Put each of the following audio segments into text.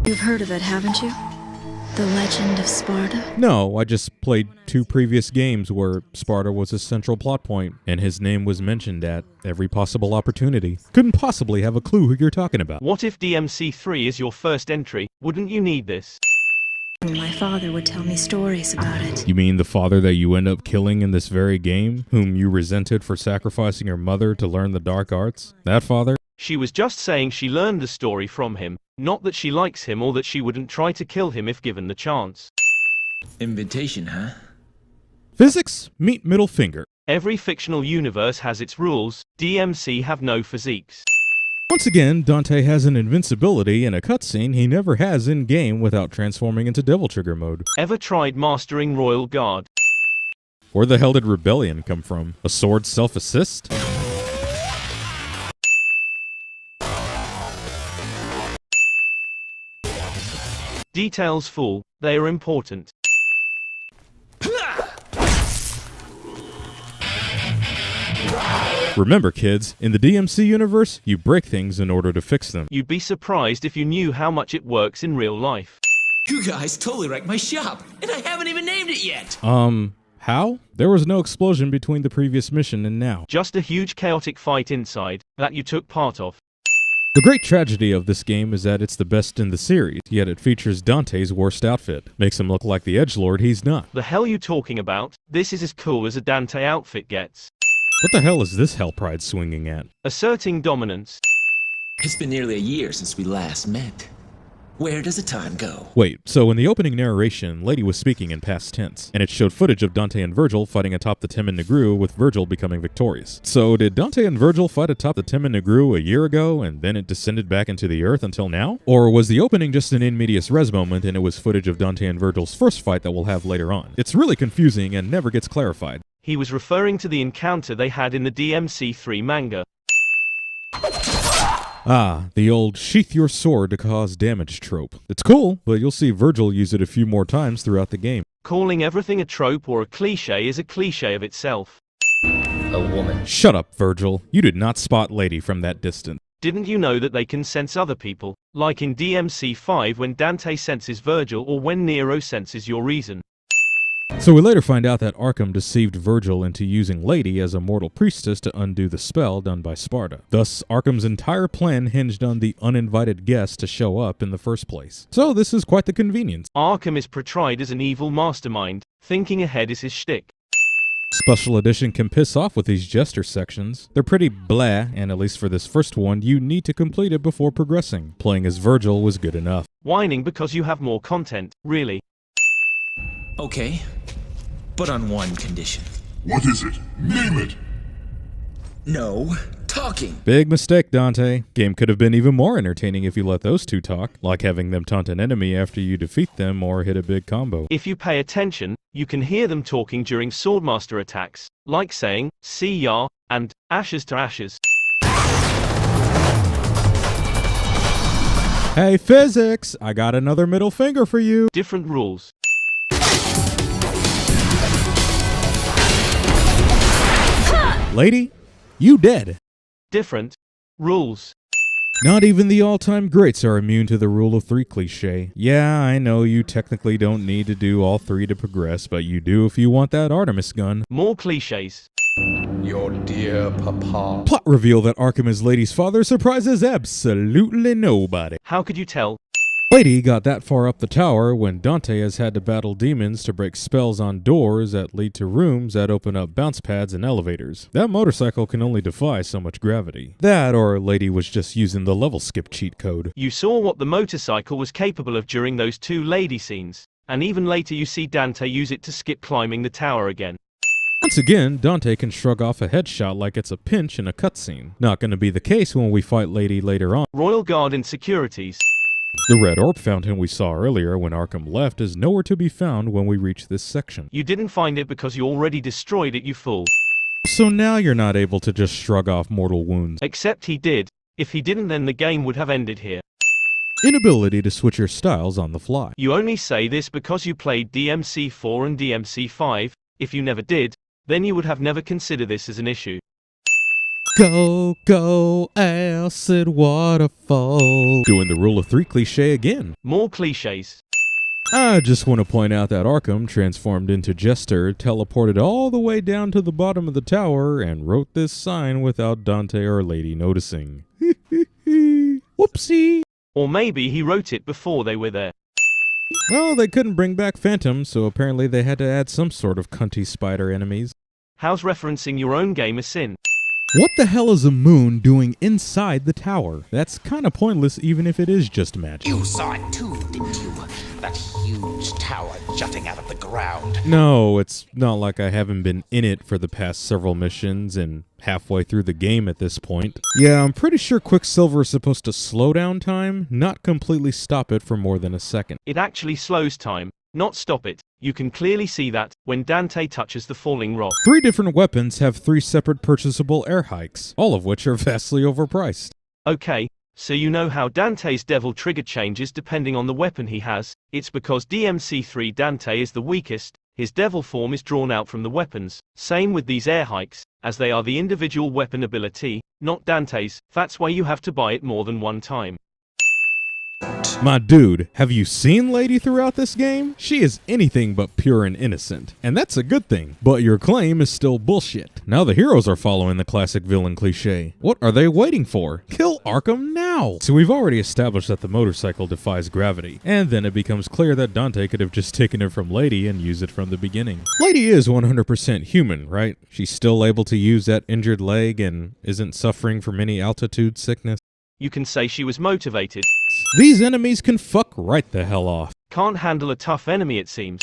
You've heard of it, haven't you? The Legend of Sparda? No, I just played 2 previous games where Sparda was a central plot point, and his name was mentioned at every possible opportunity. Couldn't possibly have a clue who you're talking about. What if DMC3 is your first entry? Wouldn't you need this? My father would tell me stories about it. You mean the father that you end up killing in this very game, whom you resented for sacrificing your mother to learn the dark arts? That father? She was just saying she learned the story from him, not that she likes him or that she wouldn't try to kill him if given the chance. Invitation, huh? Physics? Meet middle finger. Every fictional universe has its rules. DMC have no physiques. Once again, Dante has an invincibility in a cutscene he never has in-game without transforming into Devil Trigger mode. Ever tried mastering Royal Guard? Where the hell did Rebellion come from? A sword self-assist? Details fool, they are important. Remember kids, in the DMC universe, you break things in order to fix them. You'd be surprised if you knew how much it works in real life. You guys totally wrecked my shop, and I haven't even named it yet! How? There was no explosion between the previous mission and now. Just a huge chaotic fight inside, that you took part of. The great tragedy of this game is that it's the best in the series, yet it features Dante's worst outfit. Makes him look like the edgelord he's not. The hell you talking about? This is as cool as a Dante outfit gets. What the hell is this hell pride swinging at? Asserting dominance. It's been nearly a year since we last met. Where does the time go? Wait, so in the opening narration, Lady was speaking in past tense, and it showed footage of Dante and Virgil fighting atop the Tim and Negru, with Virgil becoming victorious. So did Dante and Virgil fight atop the Tim and Negru a year ago, and then it descended back into the earth until now? Or was the opening just an in medias res moment, and it was footage of Dante and Virgil's first fight that we'll have later on? It's really confusing and never gets clarified. He was referring to the encounter they had in the DMC3 manga. Ah, the old sheath your sword to cause damage trope. It's cool, but you'll see Virgil use it a few more times throughout the game. Calling everything a trope or a cliché is a cliché of itself. A woman. Shut up, Virgil. You did not spot Lady from that distance. Didn't you know that they can sense other people, like in DMC5 when Dante senses Virgil or when Nero senses your reason? So we later find out that Arkham deceived Virgil into using Lady as a mortal priestess to undo the spell done by Sparda. Thus, Arkham's entire plan hinged on the uninvited guest to show up in the first place. So this is quite the convenience. Arkham is portrayed as an evil mastermind. Thinking ahead is his shtick. Special Edition can piss off with these jester sections. They're pretty blah, and at least for this first one, you need to complete it before progressing. Playing as Virgil was good enough. Whining because you have more content, really. Okay, but on one condition. What is it? Name it! No talking. Big mistake, Dante. Game could have been even more entertaining if you let those two talk, like having them taunt an enemy after you defeat them or hit a big combo. If you pay attention, you can hear them talking during Swordmaster attacks, like saying, "See ya," and "Ashes to ashes." Hey, physics! I got another middle finger for you! Different rules. Lady, you dead. Different rules. Not even the all-time greats are immune to the rule of 3 cliche. Yeah, I know you technically don't need to do all 3 to progress, but you do if you want that Artemis gun. More cliches. Your dear papa. Plot reveal that Arkham is Lady's father surprises absolutely nobody. How could you tell? Lady got that far up the tower when Dante has had to battle demons to break spells on doors that lead to rooms that open up bounce pads and elevators. That motorcycle can only defy so much gravity. That or Lady was just using the level skip cheat code. You saw what the motorcycle was capable of during those 2 lady scenes, and even later you see Dante use it to skip climbing the tower again. Once again, Dante can shrug off a headshot like it's a pinch in a cutscene. Not gonna be the case when we fight Lady later on. Royal Guard insecurities. The red orb fountain we saw earlier when Arkham left is nowhere to be found when we reach this section. You didn't find it because you already destroyed it, you fool. So now you're not able to just shrug off mortal wounds. Except he did. If he didn't, then the game would have ended here. Inability to switch your styles on the fly. You only say this because you played DMC4 and DMC5. If you never did, then you would have never considered this as an issue. Go, go, acid waterfall. Doing the rule of three cliche again. More cliches. I just want to point out that Arkham, transformed into Jester, teleported all the way down to the bottom of the tower and wrote this sign without Dante or Lady noticing. Whoopsie! Or maybe he wrote it before they were there. Well, they couldn't bring back Phantom, so apparently they had to add some sort of cunty spider enemies. How's referencing your own game a sin? What the hell is a moon doing inside the tower? That's kind of pointless even if it is just magic. You saw it too, didn't you? That huge tower jutting out of the ground. No, it's not like I haven't been in it for the past several missions and halfway through the game at this point. Yeah, I'm pretty sure Quicksilver is supposed to slow down time, not completely stop it for more than a second. It actually slows time, not stop it. You can clearly see that when Dante touches the falling rock. 3 different weapons have 3 separate purchasable air hikes, all of which are vastly overpriced. Okay, so you know how Dante's devil trigger changes depending on the weapon he has. It's because DMC3 Dante is the weakest, his devil form is drawn out from the weapons. Same with these air hikes, as they are the individual weapon ability, not Dante's. That's why you have to buy it more than one time. My dude, have you seen Lady throughout this game? She is anything but pure and innocent, and that's a good thing, but your claim is still bullshit. Now the heroes are following the classic villain cliche. What are they waiting for? Kill Arkham now! So we've already established that the motorcycle defies gravity, and then it becomes clear that Dante could have just taken it from Lady and used it from the beginning. Lady is 100% human, right? She's still able to use that injured leg and isn't suffering from any altitude sickness. You can say she was motivated. These enemies can fuck right the hell off. Can't handle a tough enemy, it seems.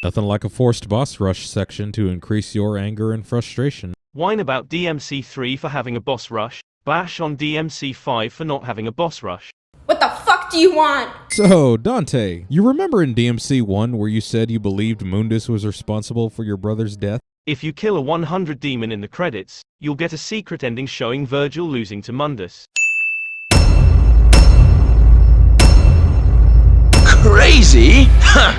Nothing like a forced boss rush section to increase your anger and frustration. Whine about DMC3 for having a boss rush. Bash on DMC5 for not having a boss rush. What the fuck do you want? So, Dante, you remember in DMC1 where you said you believed Mundus was responsible for your brother's death? If you kill a 100 demon in the credits, you'll get a secret ending showing Virgil losing to Mundus. Crazy? Huh.